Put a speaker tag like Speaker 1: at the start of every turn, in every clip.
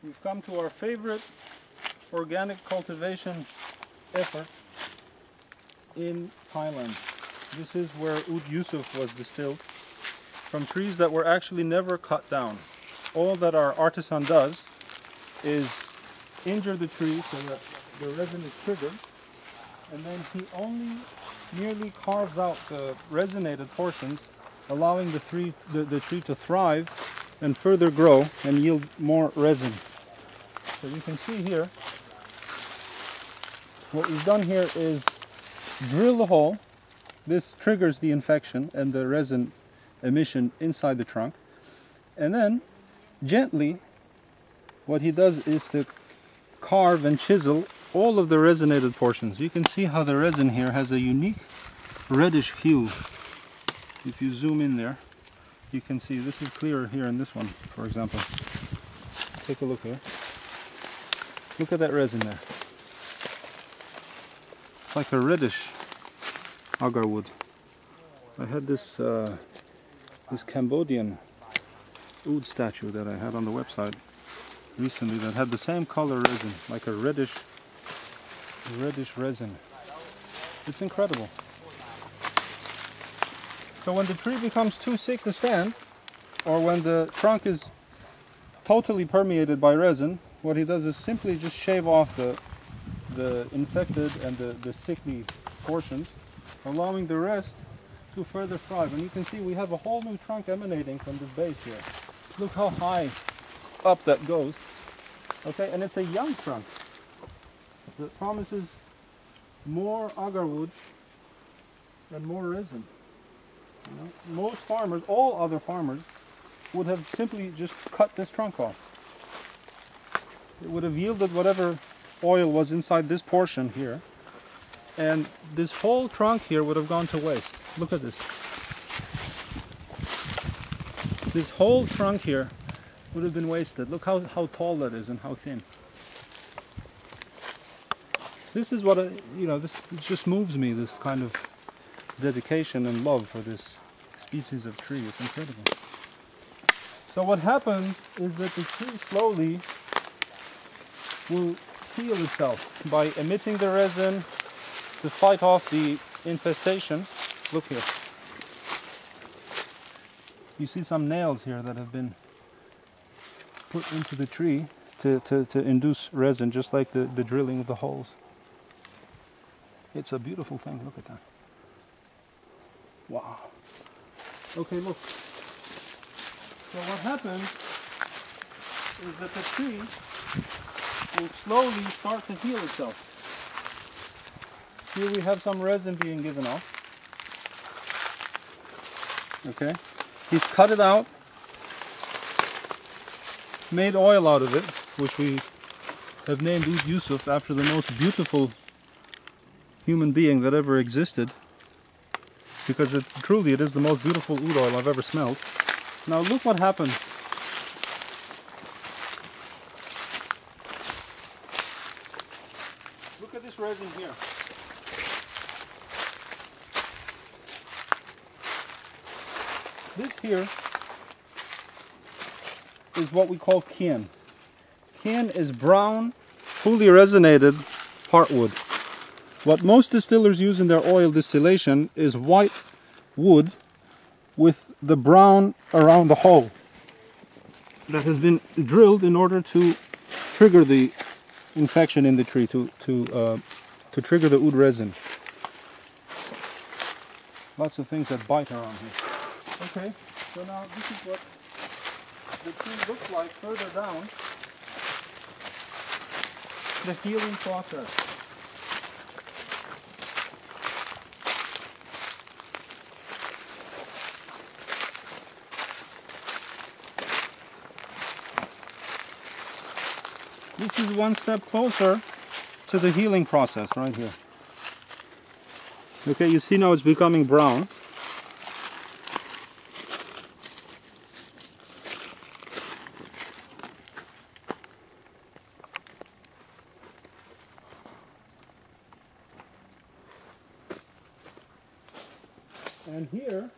Speaker 1: We've come to our favorite organic cultivation effort in Thailand. This is where Oud Yusuf was distilled from trees that were actually never cut down. All that our artisan does is injure the tree so that the resin is triggered, and then he only merely carves out the resonated portions, allowing the tree to thrive and further grow and yield more resin. So you can see here, what we've done here is drill the hole. This triggers the infection and the resin emission inside the trunk. And then, gently, what he does is to carve and chisel all of the resonated portions. You can see how the resin here has a unique reddish hue. If you zoom in there, you can see this is clearer here in this one, for example. Take a look here. Look at that resin there. It's like a reddish agar wood. I had this this Cambodian Oud statue that I had on the website recently that had the same color resin, like a reddish resin. It's incredible. So when the tree becomes too sick to stand, or when the trunk is totally permeated by resin, what he does is simply just shave off the infected and the sickly portions, allowing the rest to further thrive. And you can see we have a whole new trunk emanating from this base here. Look how high up that goes. Okay, and it's a young trunk that promises more agar wood and more resin. You know, most farmers, all other farmers, would have simply just cut this trunk off. It would have yielded whatever oil was inside this portion here, and this whole trunk here would have gone to waste. Look at this. This whole trunk here would have been wasted. Look how tall that is and how thin. This is what this just moves me, this kind of dedication and love for this species of tree. It's incredible. So what happens is that the tree slowly will heal itself by emitting the resin to fight off the infestation. Look here. You see some nails here that have been put into the tree to induce resin, just like the drilling of the holes. It's a beautiful thing. Look at that. Wow. Okay, look. So what happens is that the tree will slowly start to heal itself. Here we have some resin being given off. Okay. He's cut it out, made oil out of it, which we have named Oud Yusuf after the most beautiful human being that ever existed, because truly it is the most beautiful oud oil I've ever smelled. Now look what happens. Look at this resin here. This here is what we call kien. Kien is brown, fully resonated heartwood. What most distillers use in their oil distillation is white wood with the brown around the hole that has been drilled in order to trigger the infection in the tree, to trigger the oud resin. Lots of things that bite around here. Okay, so now this is what the tree looks like further down the healing process. This is one step closer to the healing process right here. Okay, you see now it's becoming brown. And here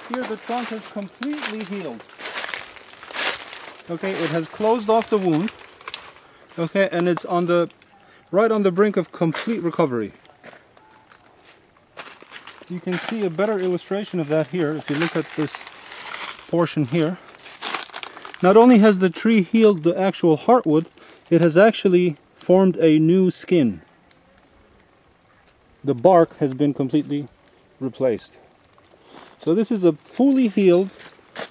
Speaker 1: Here the trunk has completely healed. Okay, it has closed off the wound. Okay, and it's right on the brink of complete recovery. You can see a better illustration of that here if you look at this portion here. Not only has the tree healed the actual heartwood, it has actually formed a new skin. The bark has been completely replaced. So this is a fully healed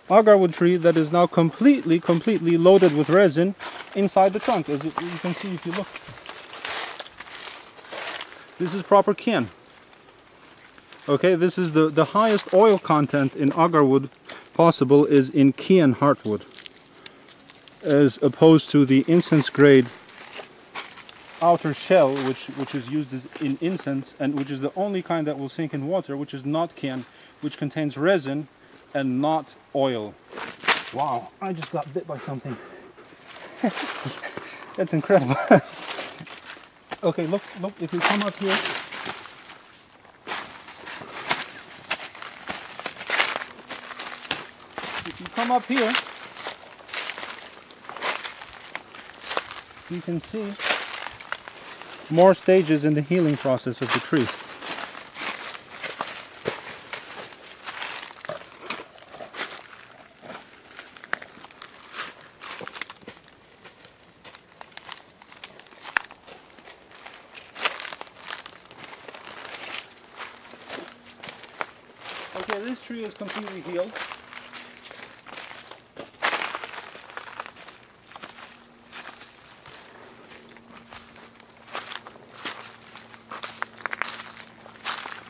Speaker 1: agarwood tree that is now completely loaded with resin inside the trunk. As you can see if you look. This is proper kien. Okay, this is the highest oil content in agarwood possible is in kien heartwood, as opposed to the incense grade outer shell, which is used in incense, and which is the only kind that will sink in water, which is not kien, which contains resin and not oil. Wow, I just got bit by something. That's incredible. Okay, look, if you come up here, you can see more stages in the healing process of the tree. Okay, this tree is completely healed.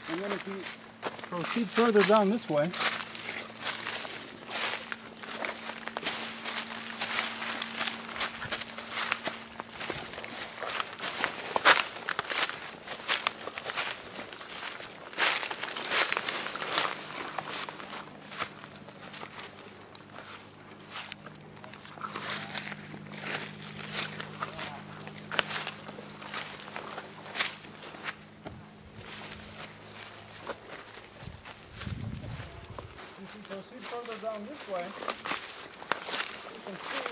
Speaker 1: And then if we proceed further down this way, down this way, you can see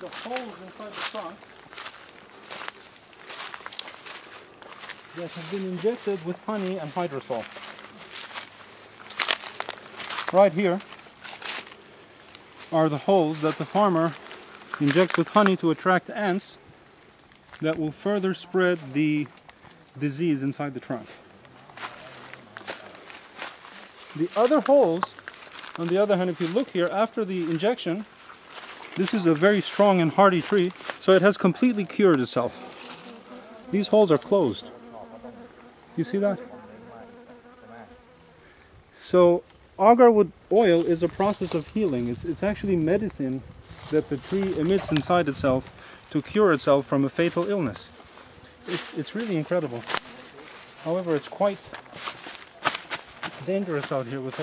Speaker 1: the holes inside the trunk that have been injected with honey and hydrosol. Right here are the holes that the farmer injects with honey to attract ants that will further spread the disease inside the trunk. The other holes, on the other hand, if you look here, after the injection, this is a very strong and hardy tree, so it has completely cured itself. These holes are closed. You see that? So agarwood oil is a process of healing. It's actually medicine that the tree emits inside itself to cure itself from a fatal illness. It's really incredible. However, it's quite dangerous out here with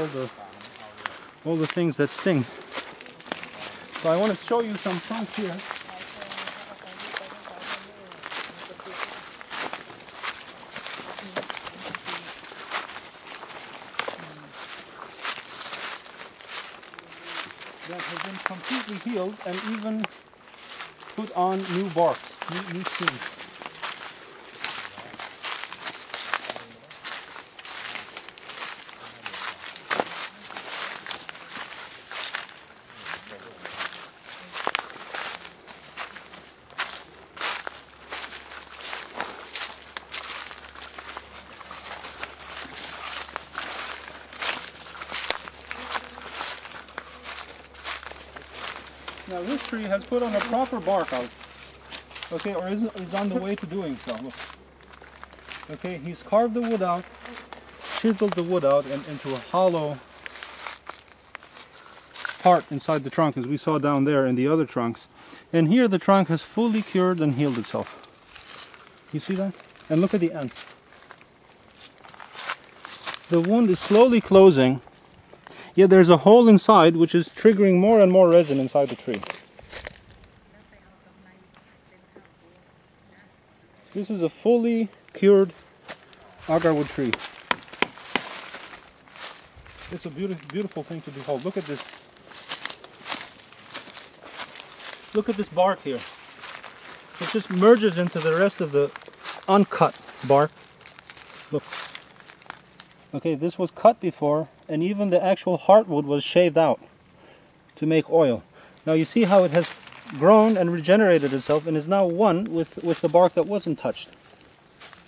Speaker 1: all the things that sting. So I want to show you some trunks here. That have been completely healed and even put on new bark, new skins. Now this tree has put on a proper bark out, okay, or is on the way to doing so. Look. Okay, he's carved the wood out, chiseled the wood out into a hollow part inside the trunk, as we saw down there in the other trunks. And here the trunk has fully cured and healed itself. You see that? And look at the end. The wound is slowly closing. Yet there's a hole inside which is triggering more and more resin inside the tree. This is a fully cured agarwood tree. It's a beautiful thing to behold. Look at this. Look at this bark here. It just merges into the rest of the uncut bark. Look. Okay, this was cut before, and even the actual heartwood was shaved out to make oil. Now you see how it has grown and regenerated itself and is now one with the bark that wasn't touched.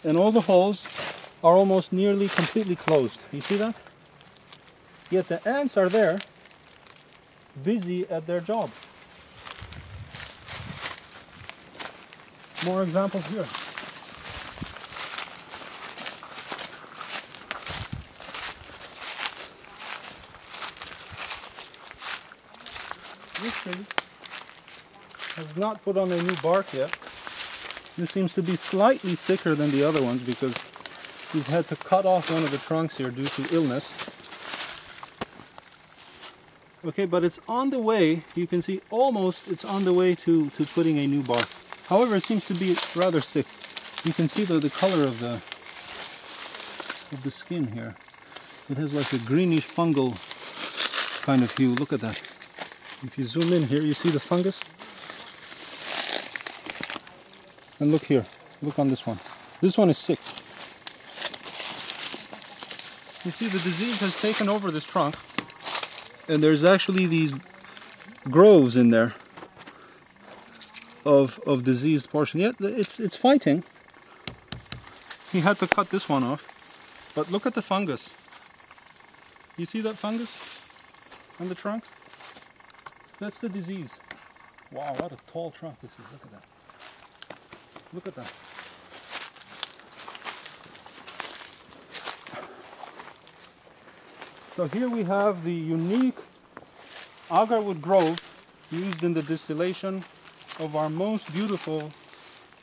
Speaker 1: And all the holes are almost nearly completely closed. You see that? Yet the ants are there, busy at their job. More examples here. This tree has not put on a new bark yet. This seems to be slightly thicker than the other ones because we've had to cut off one of the trunks here due to illness. Okay, but it's on the way. You can see almost it's on the way to putting a new bark. However, it seems to be rather sick. You can see the color of the skin here. It has like a greenish fungal kind of hue. Look at that. If you zoom in here, you see the fungus. And look here. Look on this one. This one is sick. You see the disease has taken over this trunk. And there's actually these groves in there of diseased portion. Yet it's fighting. He had to cut this one off. But look at the fungus. You see that fungus on the trunk? That's the disease. Wow, what a tall trunk this is. Look at that. Look at that. So here we have the unique agarwood grove used in the distillation of our most beautiful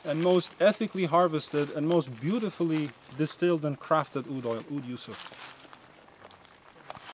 Speaker 1: and most ethically harvested and most beautifully distilled and crafted oud oil, Oud Yusuf.